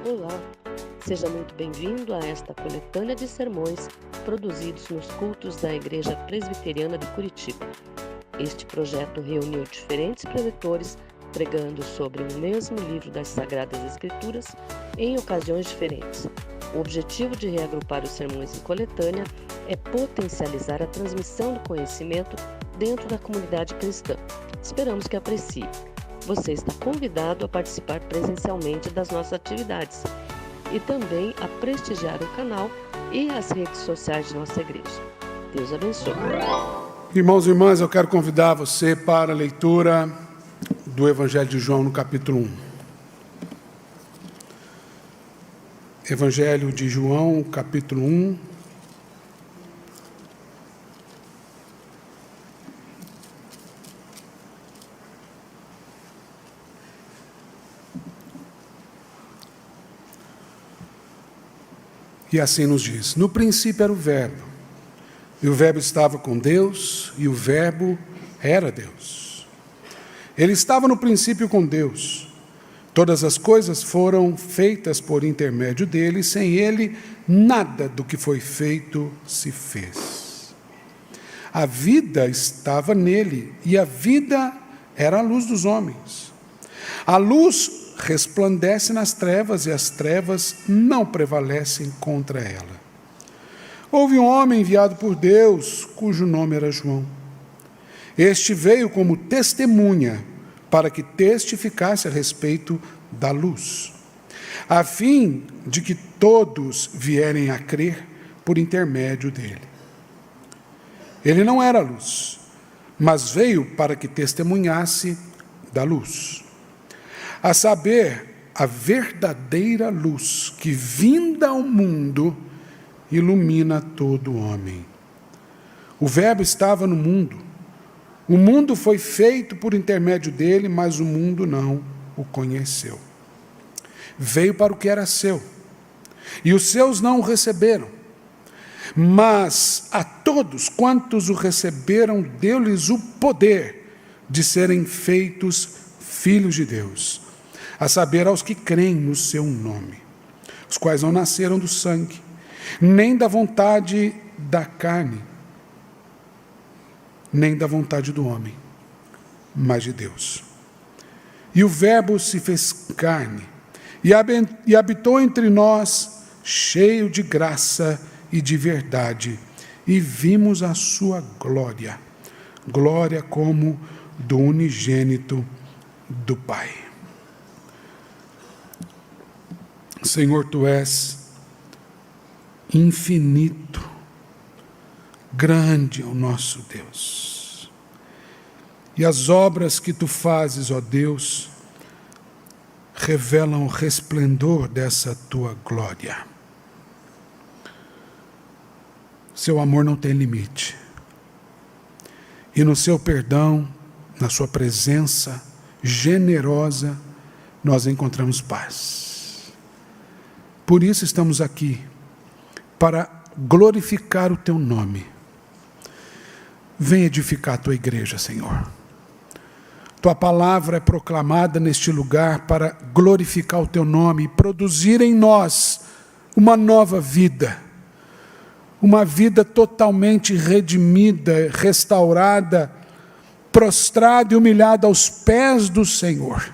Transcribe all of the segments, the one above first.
Olá, seja muito bem-vindo a esta coletânea de sermões produzidos nos cultos da Igreja Presbiteriana de Curitiba. Este projeto reuniu diferentes preletores pregando sobre o mesmo livro das Sagradas Escrituras em ocasiões diferentes. O objetivo de reagrupar os sermões em coletânea é potencializar a transmissão do conhecimento dentro da comunidade cristã. Esperamos que aprecie. Você está convidado a participar presencialmente das nossas atividades e também a prestigiar o canal e as redes sociais de nossa igreja. Deus abençoe. Irmãos e irmãs, eu quero convidar você para a leitura do Evangelho de João no capítulo 1. Evangelho de João, capítulo 1. E assim nos diz: no princípio era o Verbo, e o Verbo estava com Deus, e o Verbo era Deus. Ele estava no princípio com Deus. Todas as coisas foram feitas por intermédio dele, e sem ele, nada do que foi feito se fez. A vida estava nele, e a vida era a luz dos homens. A luz resplandece nas trevas, e as trevas não prevalecem contra ela. Houve um homem enviado por Deus, cujo nome era João. Este veio como testemunha, para que testificasse a respeito da luz, a fim de que todos vierem a crer por intermédio dele. Ele não era luz, mas veio para que testemunhasse da luz. A saber, a verdadeira luz que, vinda ao mundo, ilumina todo homem. O Verbo estava no mundo. O mundo foi feito por intermédio dele, mas o mundo não o conheceu. Veio para o que era seu, e os seus não o receberam. Mas a todos quantos o receberam, deu-lhes o poder de serem feitos filhos de Deus, a saber, aos que creem no seu nome, os quais não nasceram do sangue, nem da vontade da carne, nem da vontade do homem, mas de Deus. E o Verbo se fez carne, e habitou entre nós, cheio de graça e de verdade, e vimos a sua glória, glória como do unigênito do Pai. Senhor, Tu és infinito, grande é o nosso Deus. E as obras que Tu fazes, ó Deus, revelam o resplendor dessa Tua glória. Seu amor não tem limite. E no Seu perdão, na Sua presença generosa, nós encontramos paz. Por isso estamos aqui, para glorificar o Teu nome. Vem edificar a Tua igreja, Senhor. Tua palavra é proclamada neste lugar para glorificar o Teu nome e produzir em nós uma nova vida. Uma vida totalmente redimida, restaurada, prostrada e humilhada aos pés do Senhor.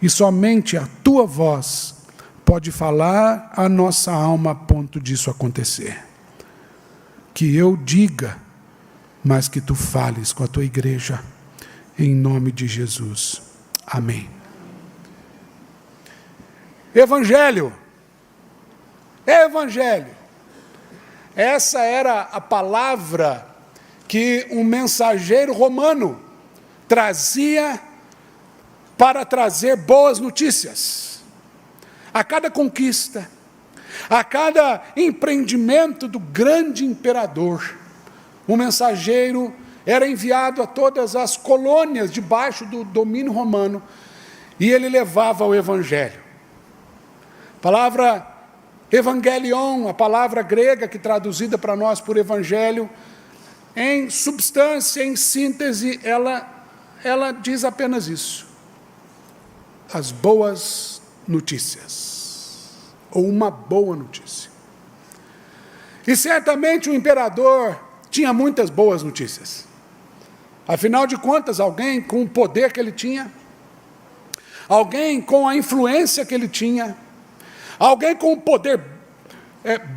E somente a Tua voz pode falar a nossa alma a ponto disso acontecer. Que eu diga, mas que Tu fales com a Tua igreja, em nome de Jesus. Amém. Evangelho. Evangelho. Essa era a palavra que um mensageiro romano trazia para trazer boas notícias. A cada conquista, a cada empreendimento do grande imperador, o mensageiro era enviado a todas as colônias debaixo do domínio romano, e ele levava o evangelho. A palavra evangelion, a palavra grega que traduzida para nós por evangelho, em substância, em síntese, ela diz apenas isso: as boas notícias. ou uma boa notícia. E certamente o imperador tinha muitas boas notícias. Afinal de contas, alguém com o poder que ele tinha, alguém com a influência que ele tinha, alguém com o poder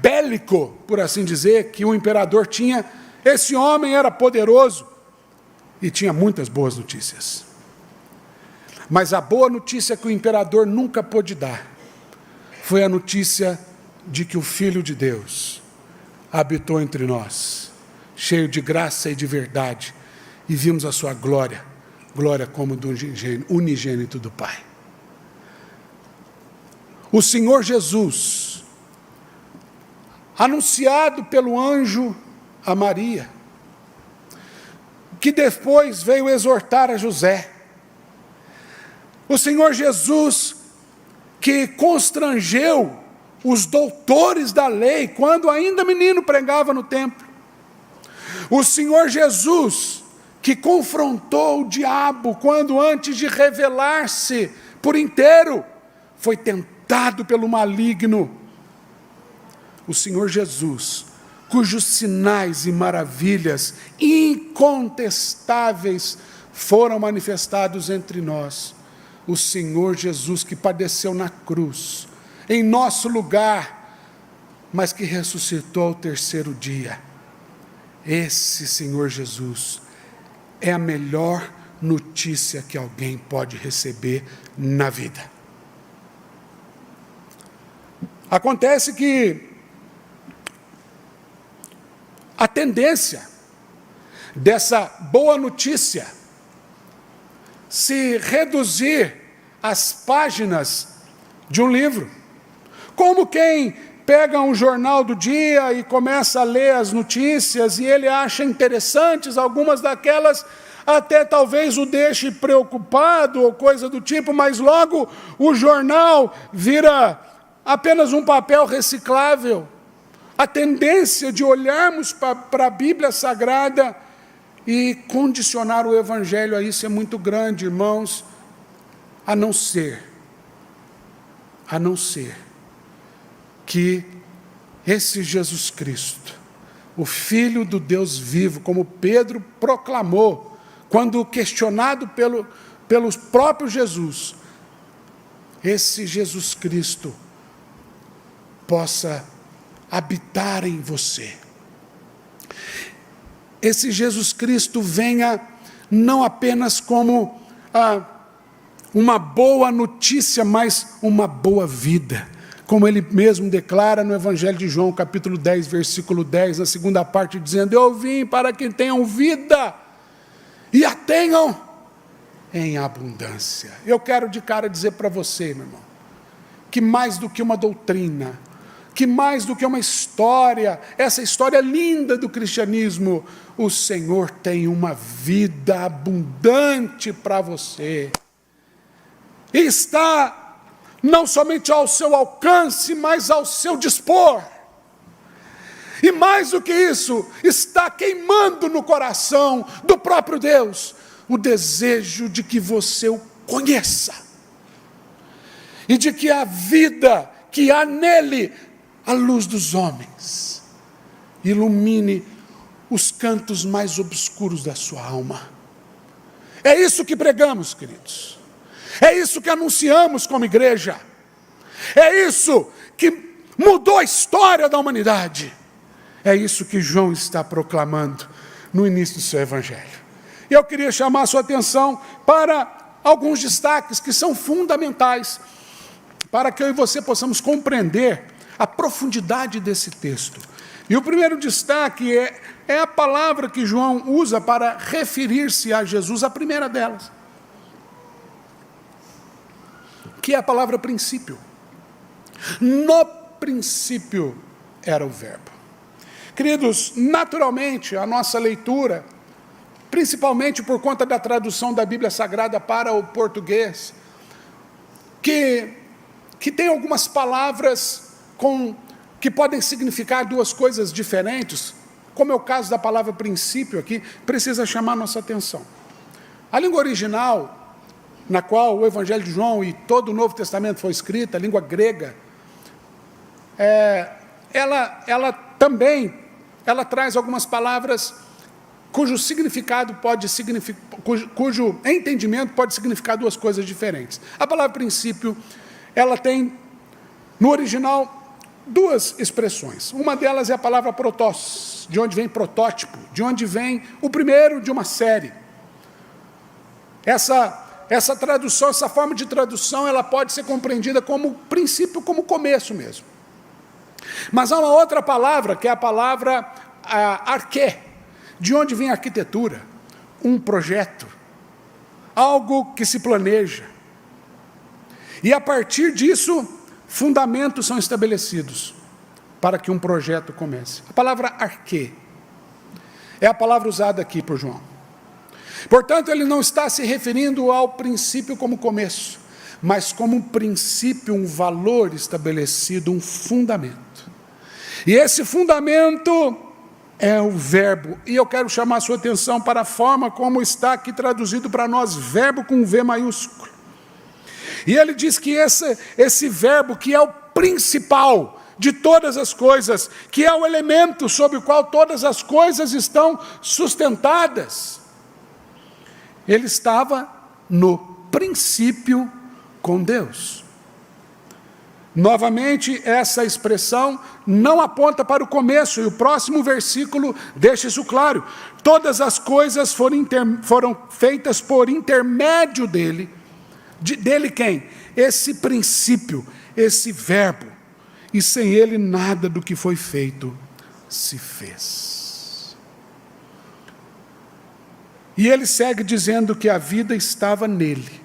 bélico, por assim dizer, que o imperador tinha, esse homem era poderoso e tinha muitas boas notícias. Mas a boa notícia que o imperador nunca pôde dar foi a notícia de que o Filho de Deus habitou entre nós, cheio de graça e de verdade, e vimos a sua glória, glória como do unigênito do Pai. O Senhor Jesus, anunciado pelo anjo a Maria, que depois veio exortar a José. O Senhor Jesus, que constrangeu os doutores da lei, quando ainda menino pregava no templo. O Senhor Jesus, que confrontou o diabo, quando antes de revelar-se por inteiro, foi tentado pelo maligno. O Senhor Jesus, cujos sinais e maravilhas incontestáveis foram manifestados entre nós. O Senhor Jesus, que padeceu na cruz, em nosso lugar, mas que ressuscitou ao terceiro dia. Esse Senhor Jesus é a melhor notícia que alguém pode receber na vida. Acontece que a tendência dessa boa notícia se reduzir às páginas de um livro, como quem pega um jornal do dia e começa a ler as notícias e ele acha interessantes, algumas daquelas até talvez o deixe preocupado ou coisa do tipo, mas logo o jornal vira apenas um papel reciclável. A tendência de olharmos para a Bíblia Sagrada e condicionar o Evangelho a isso é muito grande, irmãos, a não ser que esse Jesus Cristo, o Filho do Deus vivo, como Pedro proclamou, quando questionado pelo próprio Jesus, esse Jesus Cristo possa habitar em você. Esse Jesus Cristo venha não apenas como uma boa notícia, mas uma boa vida. Como ele mesmo declara no Evangelho de João, capítulo 10, versículo 10, na segunda parte, dizendo: eu vim para que tenham vida e a tenham em abundância. Eu quero de cara dizer para você, meu irmão, que mais do que uma doutrina, que mais do que uma história, essa história linda do cristianismo, o Senhor tem uma vida abundante para você. E está não somente ao seu alcance, mas ao seu dispor. E mais do que isso, está queimando no coração do próprio Deus o desejo de que você o conheça. E de que a vida que há nele, a luz dos homens, ilumine os cantos mais obscuros da sua alma. É isso que pregamos, queridos. É isso que anunciamos como igreja. É isso que mudou a história da humanidade. É isso que João está proclamando no início do seu evangelho. E eu queria chamar a sua atenção para alguns destaques que são fundamentais para que eu e você possamos compreender a profundidade desse texto. E o primeiro destaque é a palavra que João usa para referir-se a Jesus, a primeira delas, que é a palavra princípio. No princípio era o verbo. Queridos, naturalmente a nossa leitura, principalmente por conta da tradução da Bíblia Sagrada para o português, que tem algumas palavras que podem significar duas coisas diferentes, como é o caso da palavra princípio aqui, precisa chamar nossa atenção. A língua original, na qual o Evangelho de João e todo o Novo Testamento foi escrito, a língua grega, ela também traz algumas palavras cujo significado pode significar, cujo entendimento pode significar duas coisas diferentes. A palavra princípio, ela tem, no original, duas expressões. Uma delas é a palavra protos, de onde vem protótipo, de onde vem o primeiro de uma série. Essa tradução, essa forma de tradução, ela pode ser compreendida como princípio, como começo mesmo. Mas há uma outra palavra, que é a palavra arquê, de onde vem a arquitetura, um projeto, algo que se planeja. E a partir disso, fundamentos são estabelecidos para que um projeto comece. A palavra arquê é a palavra usada aqui por João. Portanto, ele não está se referindo ao princípio como começo, mas como um princípio, um valor estabelecido, um fundamento. E esse fundamento é o verbo. E eu quero chamar a sua atenção para a forma como está aqui traduzido para nós, verbo com V maiúsculo. E ele diz que esse verbo, que é o principal de todas as coisas, que é o elemento sobre o qual todas as coisas estão sustentadas, ele estava no princípio com Deus. Novamente, essa expressão não aponta para o começo, e o próximo versículo deixa isso claro. Todas as coisas foram feitas por intermédio dele. Dele quem? Esse princípio, esse verbo. E sem ele nada do que foi feito se fez. E ele segue dizendo que a vida estava nele,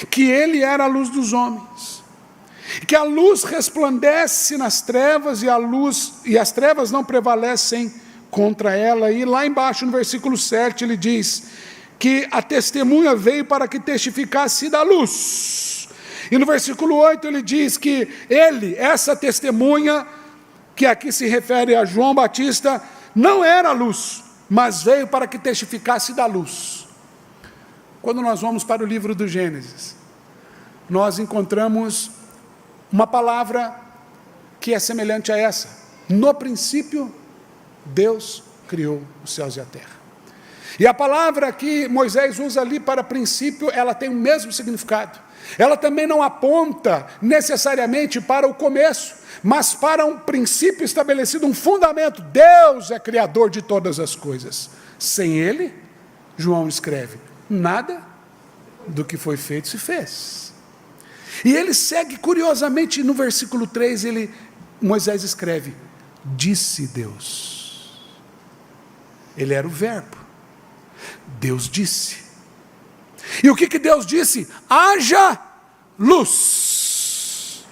que ele era a luz dos homens, que a luz resplandece nas trevas e as trevas não prevalecem contra ela. E lá embaixo no versículo 7 ele diz que a testemunha veio para que testificasse da luz. E no versículo 8 ele diz que ele, essa testemunha, que aqui se refere a João Batista, não era luz, mas veio para que testificasse da luz. Quando nós vamos para o livro do Gênesis, nós encontramos uma palavra que é semelhante a essa. No princípio, Deus criou os céus e a terra. E a palavra que Moisés usa ali para princípio, ela tem o mesmo significado. Ela também não aponta necessariamente para o começo, mas para um princípio estabelecido, um fundamento. Deus é criador de todas as coisas. Sem ele, João escreve, nada do que foi feito se fez. E ele segue curiosamente no versículo 3, Moisés escreve, disse Deus. Ele era o verbo. Deus disse. E o que Deus disse? Haja luz.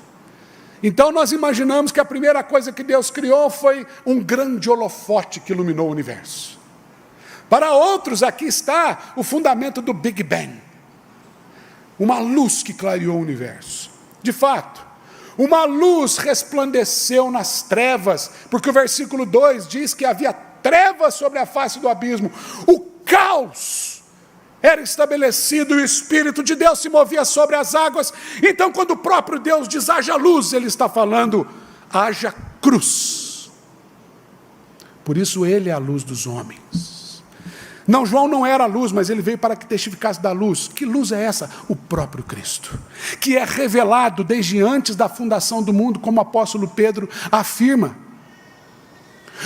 Então nós imaginamos que a primeira coisa que Deus criou foi um grande holofote que iluminou o universo. Para outros, aqui está o fundamento do Big Bang. Uma luz que clareou o universo. De fato, uma luz resplandeceu nas trevas, porque o versículo 2 diz que havia trevas sobre a face do abismo. O caos era estabelecido e o Espírito de Deus se movia sobre as águas. Então, quando o próprio Deus diz haja luz, ele está falando haja cruz. Por isso ele é a luz dos homens. Não, João não era a luz, mas ele veio para que testificasse da luz. Que luz é essa? O próprio Cristo, que é revelado desde antes da fundação do mundo, como o apóstolo Pedro afirma.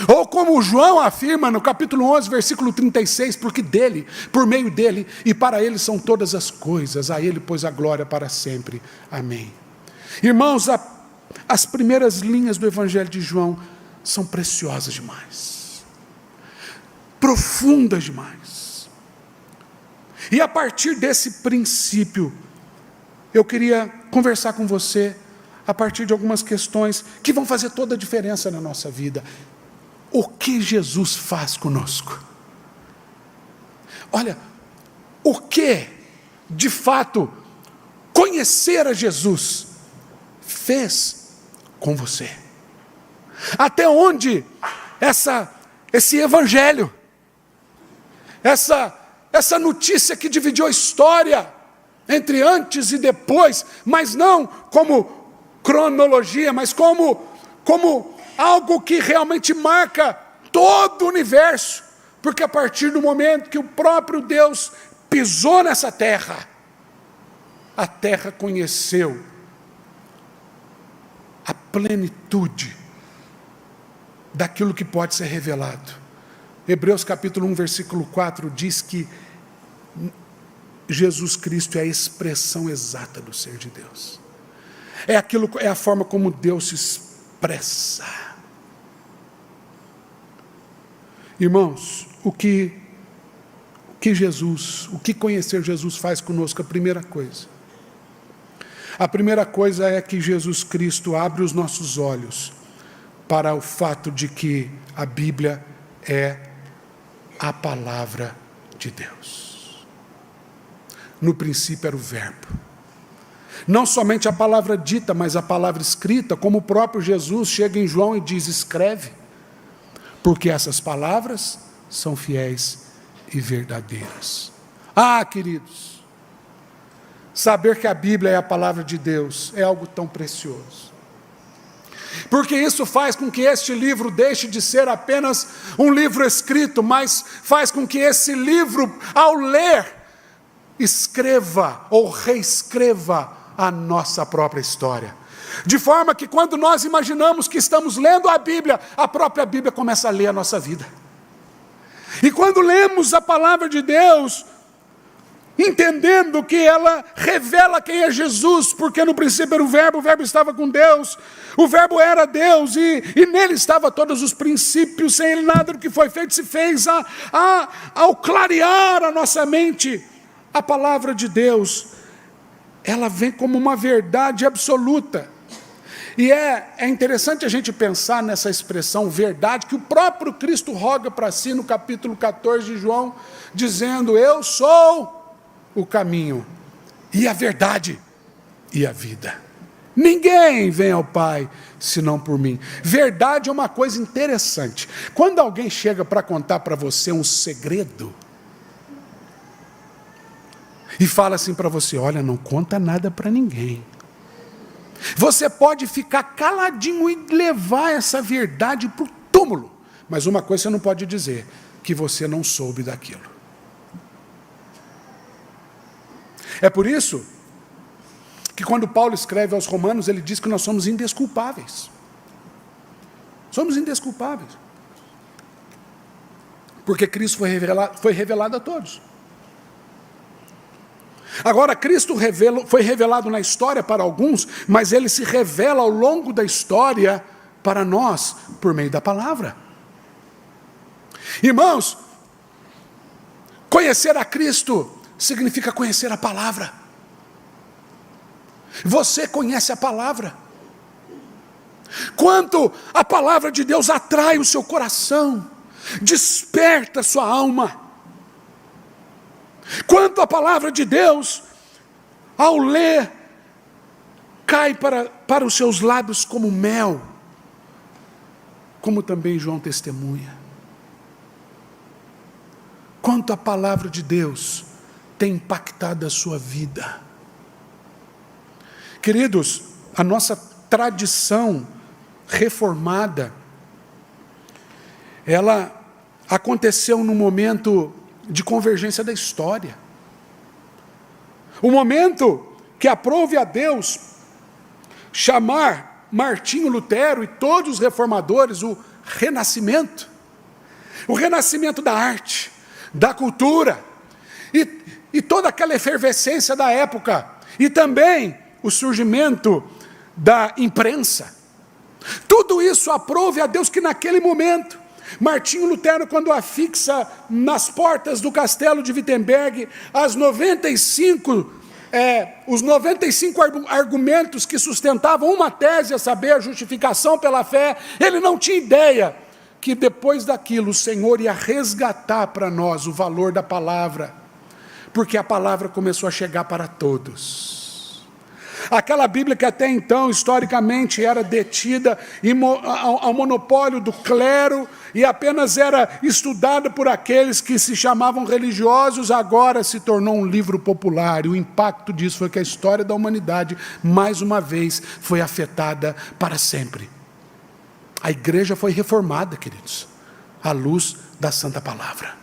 Ou como João afirma no capítulo 11, versículo 36, porque dele, por meio dele e para ele são todas as coisas, a ele pois a glória para sempre. Amém. Irmãos, as primeiras linhas do Evangelho de João são preciosas demais. Profundas demais. E a partir desse princípio, eu queria conversar com você a partir de algumas questões que vão fazer toda a diferença na nossa vida. O que Jesus faz conosco? Olha, o que, de fato, conhecer a Jesus fez com você? Até onde esse evangelho, essa notícia que dividiu a história entre antes e depois, mas não como cronologia, mas como algo que realmente marca todo o universo. Porque a partir do momento que o próprio Deus pisou nessa terra, a terra conheceu a plenitude daquilo que pode ser revelado. Hebreus capítulo 1, versículo 4 diz que Jesus Cristo é a expressão exata do ser de Deus. É a forma como Deus se expressa. Irmãos, o que conhecer Jesus faz conosco? A primeira coisa é que Jesus Cristo abre os nossos olhos para o fato de que a Bíblia é a palavra de Deus. No princípio era o Verbo. Não somente a palavra dita, mas a palavra escrita, como o próprio Jesus chega em João e diz: escreve, porque essas palavras são fiéis e verdadeiras. Queridos, saber que a Bíblia é a palavra de Deus é algo tão precioso. Porque isso faz com que este livro deixe de ser apenas um livro escrito, mas faz com que esse livro, ao ler, escreva ou reescreva a nossa própria história. De forma que quando nós imaginamos que estamos lendo a Bíblia, a própria Bíblia começa a ler a nossa vida. E quando lemos a palavra de Deus, entendendo que ela revela quem é Jesus, porque no princípio era o Verbo estava com Deus, o Verbo era Deus, e nele estava todos os princípios, sem ele nada do que foi feito se fez. Ao clarear a nossa mente, a palavra de Deus, ela vem como uma verdade absoluta. E é interessante a gente pensar nessa expressão verdade, que o próprio Cristo roga para si no capítulo 14 de João, dizendo: eu sou o caminho, e a verdade, e a vida. Ninguém vem ao Pai, senão por mim. Verdade é uma coisa interessante. Quando alguém chega para contar para você um segredo, e fala assim para você: olha, não conta nada para ninguém. Você pode ficar caladinho e levar essa verdade para o túmulo. Mas uma coisa você não pode dizer: que você não soube daquilo. É por isso que quando Paulo escreve aos Romanos, ele diz que nós somos indesculpáveis. Somos indesculpáveis. Porque Cristo foi revelado a todos. Agora, Cristo foi revelado na história para alguns, mas ele se revela ao longo da história para nós, por meio da palavra. Irmãos, conhecer a Cristo significa conhecer a palavra. Você conhece a palavra. Quanto a palavra de Deus atrai o seu coração, desperta a sua alma. Quanto a palavra de Deus, ao ler, cai para os seus lábios como mel, como também João testemunha. Quanto a palavra de Deus tem impactado a sua vida. Queridos, a nossa tradição reformada, ela aconteceu no momento de convergência da história. O momento que aprove a Deus chamar Martinho Lutero e todos os reformadores o renascimento. O renascimento da arte, da cultura, e toda aquela efervescência da época, e também o surgimento da imprensa. Tudo isso aprove a Deus que naquele momento, Martinho Lutero, quando afixa nas portas do castelo de Wittenberg os 95 argumentos que sustentavam uma tese, a saber, a justificação pela fé, ele não tinha ideia que depois daquilo o Senhor ia resgatar para nós o valor da palavra, porque a palavra começou a chegar para todos. Aquela Bíblia que até então, historicamente, era detida ao monopólio do clero e apenas era estudada por aqueles que se chamavam religiosos, agora se tornou um livro popular. E o impacto disso foi que a história da humanidade, mais uma vez, foi afetada para sempre. A igreja foi reformada, queridos, à luz da Santa Palavra.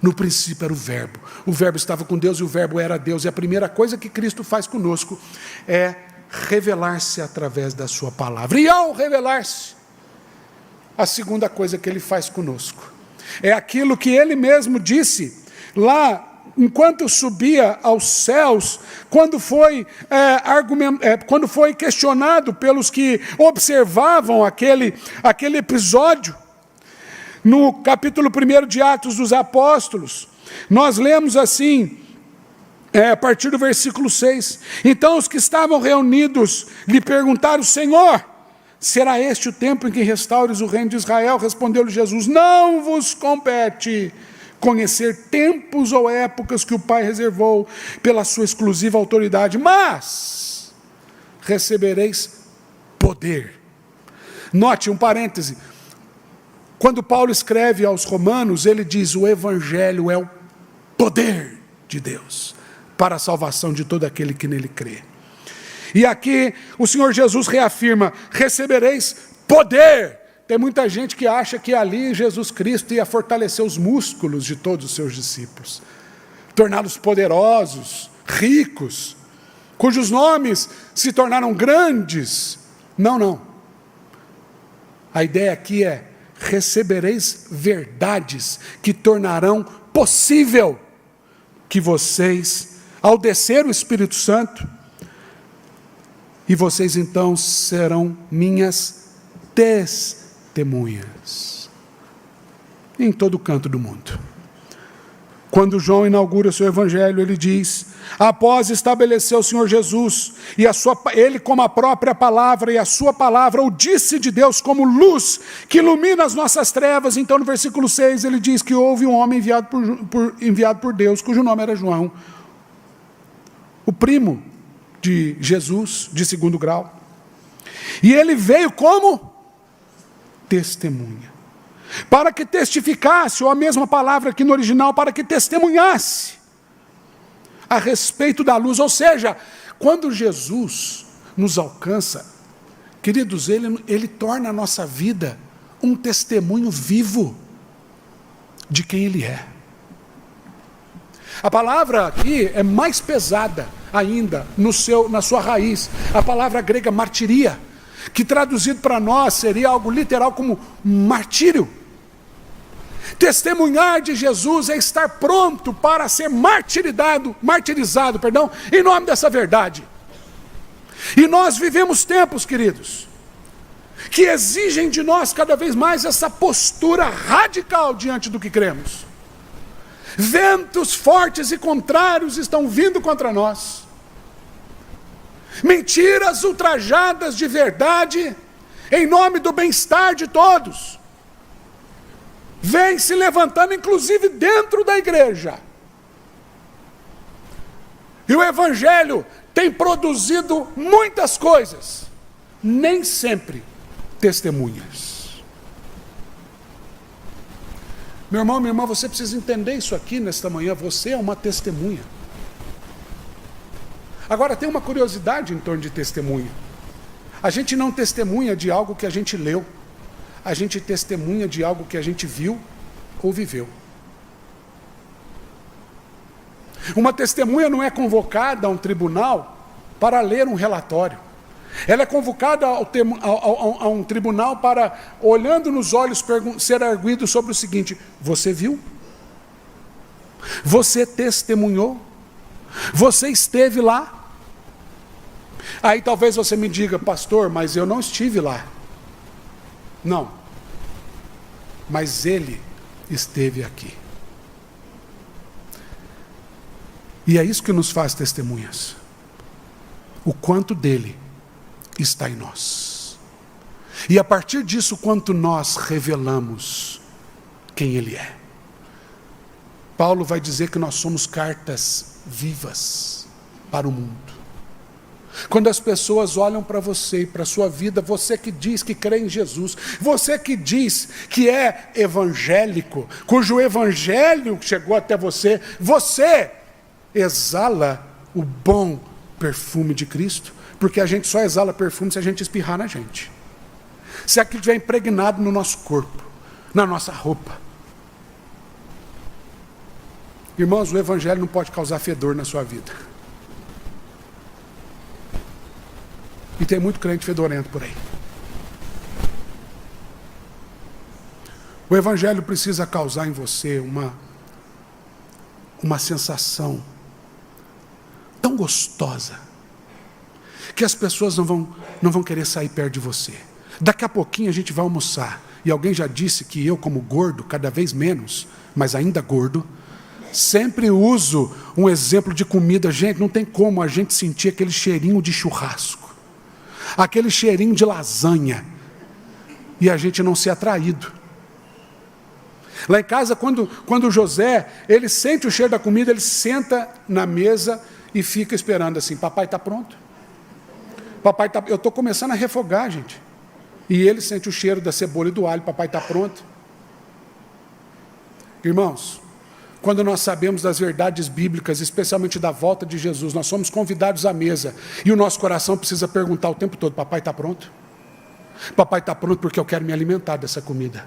No princípio era o Verbo estava com Deus e o Verbo era Deus. E a primeira coisa que Cristo faz conosco é revelar-se através da sua palavra. E ao revelar-se, a segunda coisa que ele faz conosco é aquilo que ele mesmo disse lá, enquanto subia aos céus, quando foi questionado pelos que observavam aquele episódio. No capítulo 1 de Atos dos Apóstolos, nós lemos assim, a partir do versículo 6. Então os que estavam reunidos lhe perguntaram: Senhor, será este o tempo em que restaures o reino de Israel? Respondeu-lhe Jesus: não vos compete conhecer tempos ou épocas que o Pai reservou pela sua exclusiva autoridade, mas recebereis poder. Note um parêntese. Quando Paulo escreve aos Romanos, ele diz: o Evangelho é o poder de Deus para a salvação de todo aquele que nele crê. E aqui o Senhor Jesus reafirma: recebereis poder. Tem muita gente que acha que ali Jesus Cristo ia fortalecer os músculos de todos os seus discípulos, torná-los poderosos, ricos, cujos nomes se tornaram grandes. Não. A ideia aqui é: recebereis verdades que tornarão possível que vocês, ao descer o Espírito Santo, e vocês então serão minhas testemunhas em todo canto do mundo. Quando João inaugura o seu evangelho, ele diz: após estabelecer o Senhor Jesus, e ele como a própria palavra, e a sua palavra o disse de Deus como luz, que ilumina as nossas trevas. Então no versículo 6 ele diz que houve um homem enviado por Deus, cujo nome era João, o primo de Jesus, de segundo grau. E ele veio como testemunha, para que testificasse, ou a mesma palavra aqui no original, para que testemunhasse a respeito da luz. Ou seja, quando Jesus nos alcança, queridos, ele torna a nossa vida um testemunho vivo de quem Ele é. A palavra aqui é mais pesada ainda na sua raiz, a palavra grega martiria, que traduzido para nós seria algo literal como martírio. Testemunhar de Jesus é estar pronto para ser martirizado, em nome dessa verdade. E nós vivemos tempos, queridos, que exigem de nós cada vez mais essa postura radical diante do que cremos. Ventos fortes e contrários estão vindo contra nós. Mentiras ultrajadas de verdade, em nome do bem-estar de todos, vem se levantando, inclusive dentro da igreja. E o Evangelho tem produzido muitas coisas, nem sempre testemunhas. Meu irmão, minha irmã, você precisa entender isso aqui nesta manhã. Você é uma testemunha. Agora, tem uma curiosidade em torno de testemunha. A gente não testemunha de algo que a gente leu. A gente testemunha de algo que a gente viu ou viveu. Uma testemunha não é convocada a um tribunal para ler um relatório. Ela é convocada a um tribunal para, olhando nos olhos, ser arguido sobre o seguinte: você viu? Você testemunhou? Você esteve lá? Aí talvez você me diga: pastor, mas eu não estive lá. Não, mas ele esteve aqui. E é isso que nos faz testemunhas. O quanto dele está em nós. E a partir disso, quanto nós revelamos quem ele é. Paulo vai dizer que nós somos cartas vivas para o mundo. Quando as pessoas olham para você e para a sua vida, você que diz que crê em Jesus, você que diz que é evangélico, cujo evangelho chegou até você, você exala o bom perfume de Cristo, porque a gente só exala perfume se a gente espirrar na gente. Se aquilo estiver impregnado no nosso corpo, na nossa roupa. Irmãos, o evangelho não pode causar fedor na sua vida. E tem muito crente fedorento por aí. O evangelho precisa causar em você uma sensação tão gostosa que as pessoas não vão querer sair perto de você. Daqui a pouquinho a gente vai almoçar. E alguém já disse que eu, como gordo, cada vez menos, mas ainda gordo, sempre uso um exemplo de comida. Gente, não tem como a gente sentir aquele cheirinho de churrasco, aquele cheirinho de lasanha, e a gente não ser atraído. Lá em casa, quando o José, ele sente o cheiro da comida, ele senta na mesa e fica esperando assim, papai está pronto? Papai tá, eu estou começando a refogar, gente. E ele sente o cheiro da cebola e do alho, papai está pronto? Irmãos, quando nós sabemos das verdades bíblicas, especialmente da volta de Jesus, nós somos convidados à mesa, e o nosso coração precisa perguntar o tempo todo, papai está pronto? Papai está pronto porque eu quero me alimentar dessa comida.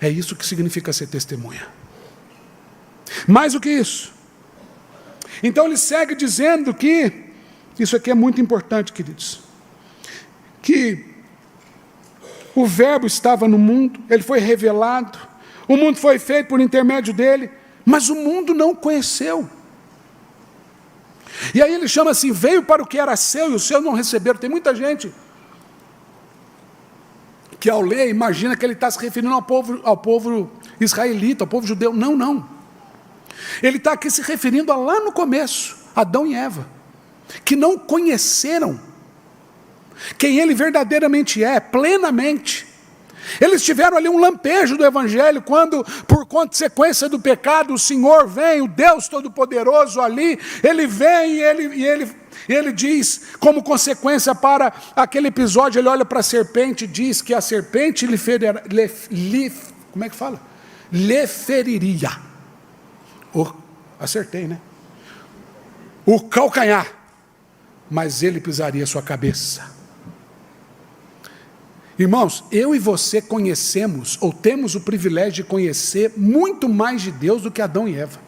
É isso que significa ser testemunha. Mais do que isso. Então ele segue dizendo que, isso aqui é muito importante, queridos, que o verbo estava no mundo, ele foi revelado, o mundo foi feito por intermédio dele, mas o mundo não o conheceu. E aí ele chama assim, veio para o que era seu e os seus não receberam. Tem muita gente que ao ler imagina que ele está se referindo ao povo israelita, ao povo judeu. Não, não. Ele está aqui se referindo a lá no começo, Adão e Eva, que não conheceram quem ele verdadeiramente é, plenamente. Eles tiveram ali um lampejo do evangelho, quando, por consequência do pecado, o Senhor vem, o Deus Todo-Poderoso ali, ele vem e ele diz, como consequência para aquele episódio, ele olha para a serpente e diz que a serpente lhe feriria. Acertei, né? O calcanhar, mas ele pisaria sua cabeça. Irmãos, eu e você conhecemos, ou temos o privilégio de conhecer muito mais de Deus do que Adão e Eva.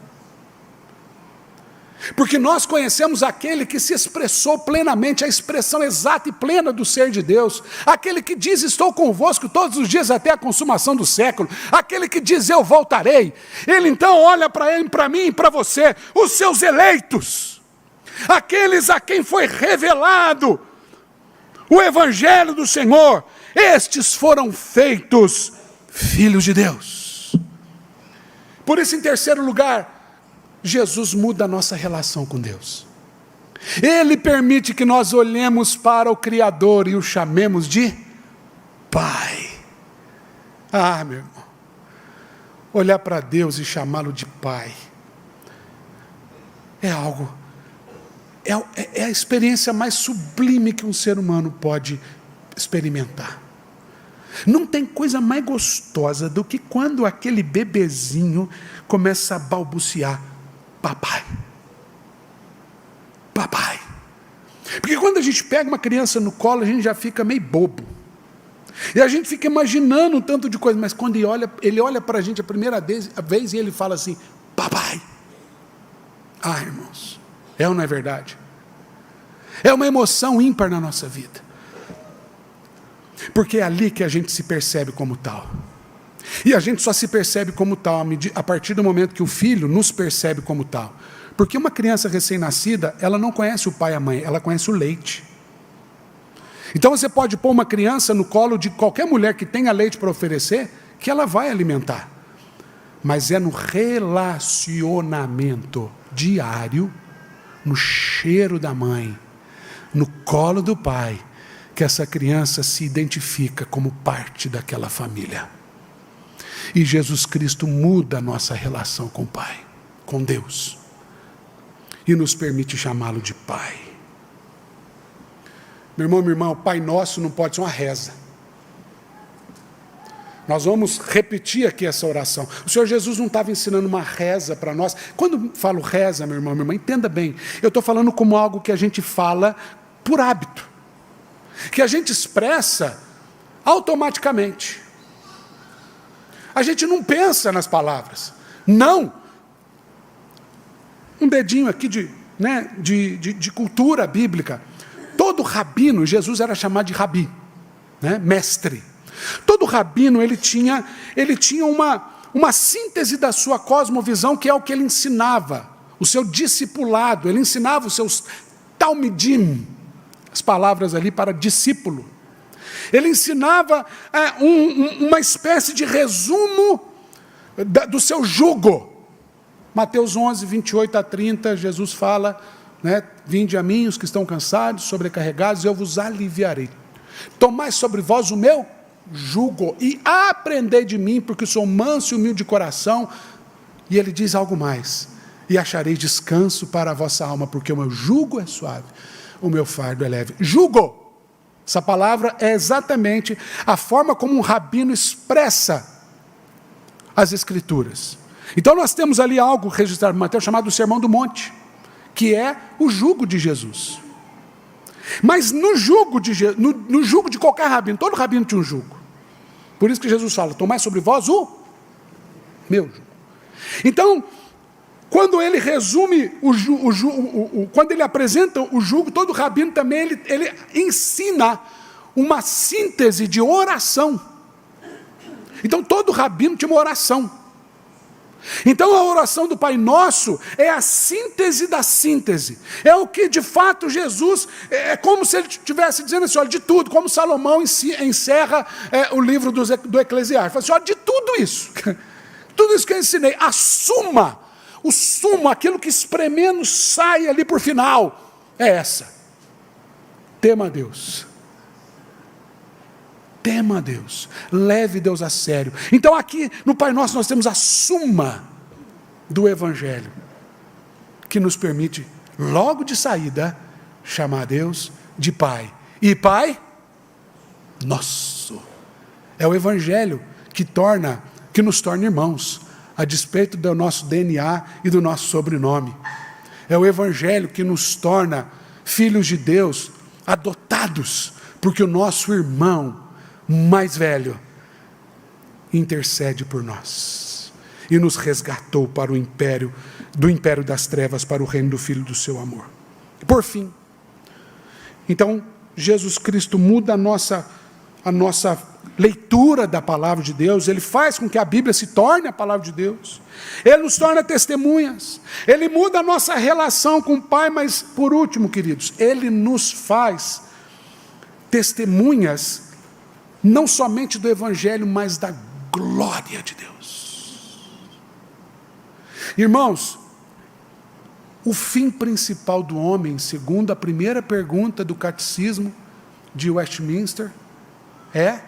Porque nós conhecemos aquele que se expressou plenamente, a expressão exata e plena do ser de Deus, aquele que diz, estou convosco todos os dias até a consumação do século, aquele que diz, eu voltarei. Ele então olha para mim e para você, os seus eleitos, aqueles a quem foi revelado o evangelho do Senhor, estes foram feitos filhos de Deus. Por isso, em terceiro lugar, Jesus muda a nossa relação com Deus. Ele permite que nós olhemos para o Criador e o chamemos de Pai. Ah, meu irmão, olhar para Deus e chamá-lo de Pai é algo, é a experiência mais sublime que um ser humano pode experimentar. Não tem coisa mais gostosa do que quando aquele bebezinho começa a balbuciar, papai, papai. Porque quando a gente pega uma criança no colo, a gente já fica meio bobo. E a gente fica imaginando um tanto de coisa, mas quando ele olha para a gente a primeira vez e ele fala assim, papai. Ah, irmãos, é ou não é verdade? É uma emoção ímpar na nossa vida. Porque é ali que a gente se percebe como tal. E a gente só se percebe como tal a partir do momento que o filho nos percebe como tal. Porque uma criança recém-nascida, ela não conhece o pai e a mãe, ela conhece o leite. Então você pode pôr uma criança no colo de qualquer mulher que tenha leite para oferecer, que ela vai alimentar. Mas é no relacionamento diário, no cheiro da mãe, no colo do pai, que essa criança se identifica como parte daquela família. E Jesus Cristo muda a nossa relação com o Pai, com Deus. e nos permite chamá-lo de Pai. Meu irmão, minha irmã, o Pai Nosso não pode ser uma reza. Nós vamos repetir aqui essa oração. O Senhor Jesus não estava ensinando uma reza para nós. Quando falo reza, meu irmão, minha irmã, entenda bem. Eu estou falando como algo que a gente fala por hábito. Que a gente expressa automaticamente. A gente não pensa nas palavras. Não. Um dedinho aqui de cultura bíblica. Todo rabino, Jesus era chamado de rabi, mestre. Todo rabino, ele tinha uma síntese da sua cosmovisão, que é o que ele ensinava, o seu discipulado. Ele ensinava os seus talmidim, as palavras ali para discípulo. Ele ensinava uma espécie de resumo do seu jugo. Mateus 11, 28 a 30, Jesus fala, vinde a mim os que estão cansados, sobrecarregados, eu vos aliviarei. Tomai sobre vós o meu jugo e aprendei de mim, porque sou manso e humilde de coração. E ele diz algo mais: e achareis descanso para a vossa alma, porque o meu jugo é suave, o meu fardo é leve. Jugo, essa palavra é exatamente a forma como um rabino expressa as Escrituras. Então nós temos ali algo registrado em Mateus chamado o Sermão do Monte, que é o jugo de Jesus. Mas no jugo de qualquer rabino, todo rabino tinha um jugo. Por isso que Jesus fala: tomai sobre vós o meu jugo. Então, quando ele resume quando ele apresenta o jugo, todo rabino também ele ensina uma síntese de oração. Então todo rabino tinha uma oração. Então a oração do Pai Nosso é a síntese da síntese. É o que de fato Jesus, é como se ele estivesse dizendo assim: olha, de tudo, como Salomão encerra o livro do Eclesiastes. Fala assim: olha, de tudo isso que eu ensinei, a suma, o sumo, aquilo que espremendo sai ali por final, é essa: tema a Deus. Tema a Deus, leve Deus a sério. Então aqui no Pai Nosso nós temos a suma do Evangelho, que nos permite, logo de saída, chamar Deus de Pai. E Pai Nosso. É o Evangelho que nos torna irmãos, a despeito do nosso DNA e do nosso sobrenome. É o Evangelho que nos torna filhos de Deus, adotados, porque o nosso irmão mais velho intercede por nós e nos resgatou para do império das trevas para o reino do Filho do seu amor. Por fim, então Jesus Cristo muda a nossa leitura da palavra de Deus. Ele faz com que a Bíblia se torne a palavra de Deus. Ele nos torna testemunhas. Ele muda a nossa relação com o Pai. Mas por último, queridos, Ele nos faz testemunhas não somente do Evangelho, mas da glória de Deus. Irmãos, o fim principal do homem, segundo a primeira pergunta do Catecismo de Westminster, é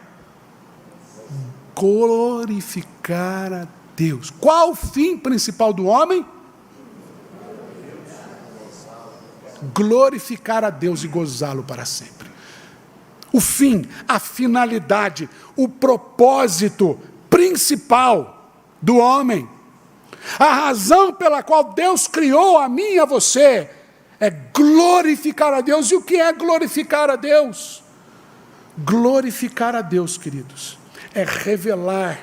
glorificar a Deus. Qual o fim principal do homem? Glorificar a Deus e gozá-lo para sempre. O fim, a finalidade, o propósito principal do homem, a razão pela qual Deus criou a mim e a você, é glorificar a Deus. E o que é glorificar a Deus? Glorificar a Deus, queridos, é revelar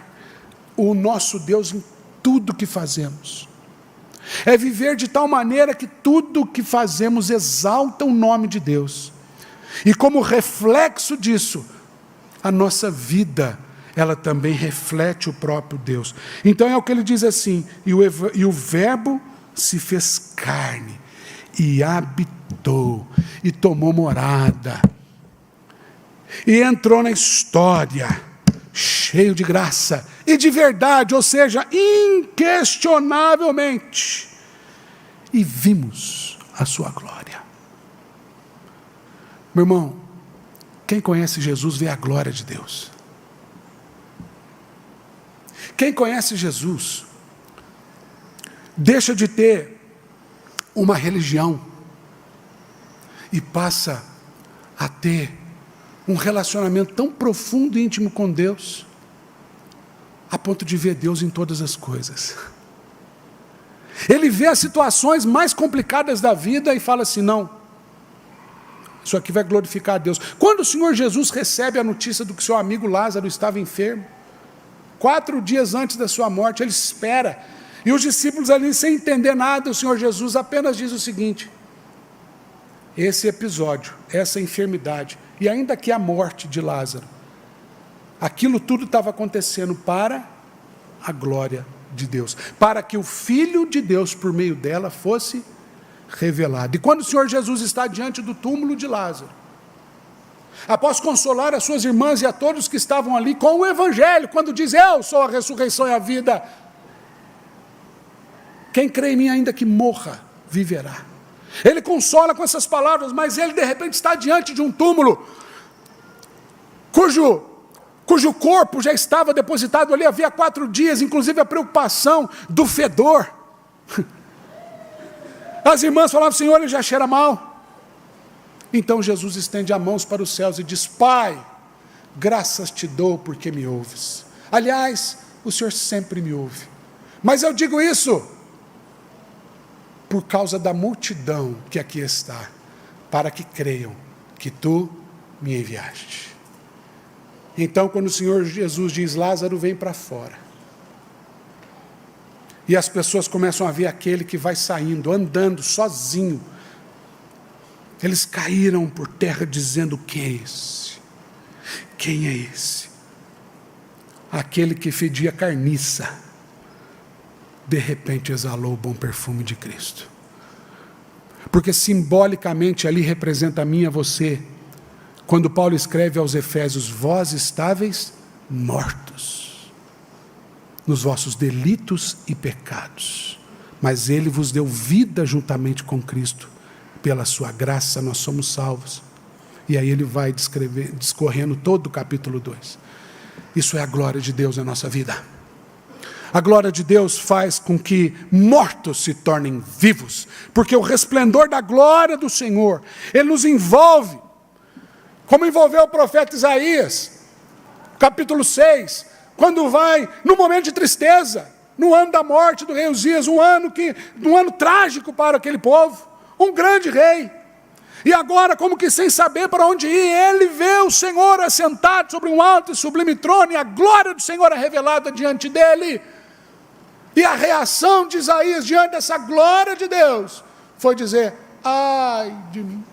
o nosso Deus em tudo que fazemos. É viver de tal maneira que tudo que fazemos exalta o nome de Deus. E como reflexo disso, a nossa vida, ela também reflete o próprio Deus. Então é o que ele diz assim: e o verbo se fez carne, e habitou, e tomou morada, e entrou na história, cheio de graça e de verdade, ou seja, inquestionavelmente, e vimos a sua glória. Meu irmão, quem conhece Jesus vê a glória de Deus. Quem conhece Jesus deixa de ter uma religião e passa a ter um relacionamento tão profundo e íntimo com Deus, a ponto de ver Deus em todas as coisas. Ele vê as situações mais complicadas da vida e fala assim, não, isso aqui vai glorificar a Deus. Quando o Senhor Jesus recebe a notícia do que seu amigo Lázaro estava enfermo, 4 dias antes da sua morte, ele espera, e os discípulos ali, sem entender nada, o Senhor Jesus apenas diz o seguinte, esse episódio, essa enfermidade, e ainda que a morte de Lázaro, aquilo tudo estava acontecendo para a glória de Deus, para que o Filho de Deus, por meio dela, fosse revelado. E quando o Senhor Jesus está diante do túmulo de Lázaro, após consolar as suas irmãs e a todos que estavam ali com o Evangelho, quando diz, eu sou a ressurreição e a vida, quem crê em mim ainda que morra, viverá. Ele consola com essas palavras, mas ele de repente está diante de um túmulo, cujo corpo já estava depositado ali havia 4 dias, inclusive a preocupação do fedor. As irmãs falavam, Senhor, ele já cheira mal. Então Jesus estende as mãos para os céus e diz, Pai, graças te dou porque me ouves. Aliás, o Senhor sempre me ouve. Mas eu digo isso por causa da multidão que aqui está, para que creiam que tu me enviaste. Então, quando o Senhor Jesus diz, Lázaro, vem para fora. E as pessoas começam a ver aquele que vai saindo, andando, sozinho. Eles caíram por terra dizendo, quem é esse? Quem é esse? Aquele que fedia carniça, de repente exalou o bom perfume de Cristo. Porque simbolicamente ali representa a mim e a você, quando Paulo escreve aos Efésios, vós estáveis mortos nos vossos delitos e pecados, mas ele vos deu vida juntamente com Cristo, pela sua graça nós somos salvos. E aí ele vai discorrendo todo o capítulo 2. Isso é a glória de Deus na nossa vida. A glória de Deus faz com que mortos se tornem vivos, porque o resplendor da glória do Senhor, ele nos envolve, como envolveu o profeta Isaías, capítulo 6, quando vai no momento de tristeza, no ano da morte do rei Uzias, um ano trágico para aquele povo, um grande rei, e agora como que sem saber para onde ir, ele vê o Senhor assentado sobre um alto e sublime trono, e a glória do Senhor é revelada diante dele, e a reação de Isaías diante dessa glória de Deus, foi dizer, ai de mim,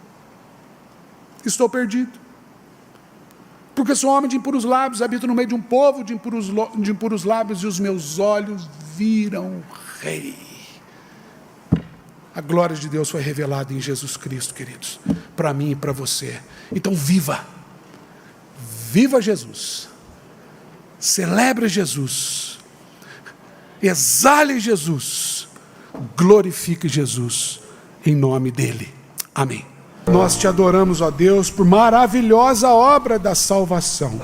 estou perdido, porque sou homem de impuros lábios, habito no meio de um povo de impuros lábios, e os meus olhos viram o Rei. A glória de Deus foi revelada em Jesus Cristo, queridos, para mim e para você. Então viva Jesus, celebre Jesus, exale Jesus, glorifique Jesus, em nome dele, amém. Nós te adoramos, ó Deus, por maravilhosa obra da salvação,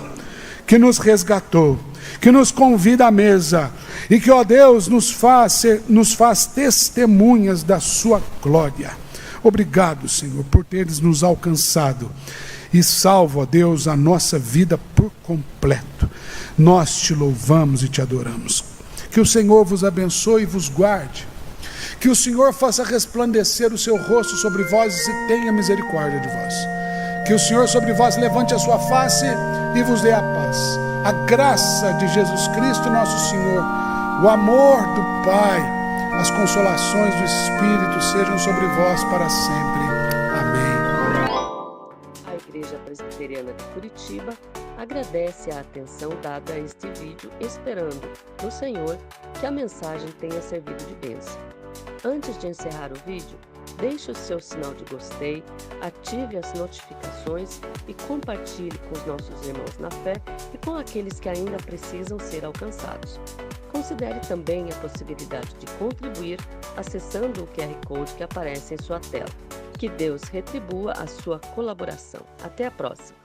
que nos resgatou, que nos convida à mesa, e que, ó Deus, nos faz testemunhas da sua glória. Obrigado, Senhor, por teres nos alcançado, e salvo, ó Deus, a nossa vida por completo. Nós te louvamos e te adoramos. Que o Senhor vos abençoe e vos guarde. Que o Senhor faça resplandecer o seu rosto sobre vós e tenha misericórdia de vós. Que o Senhor sobre vós levante a sua face e vos dê a paz. A graça de Jesus Cristo nosso Senhor, o amor do Pai, as consolações do Espírito sejam sobre vós para sempre. Amém. A Igreja Presbiteriana de Curitiba agradece a atenção dada a este vídeo, esperando no Senhor que a mensagem tenha servido de bênção. Antes de encerrar o vídeo, deixe o seu sinal de gostei, ative as notificações e compartilhe com os nossos irmãos na fé e com aqueles que ainda precisam ser alcançados. Considere também a possibilidade de contribuir acessando o QR Code que aparece em sua tela. Que Deus retribua a sua colaboração. Até a próxima!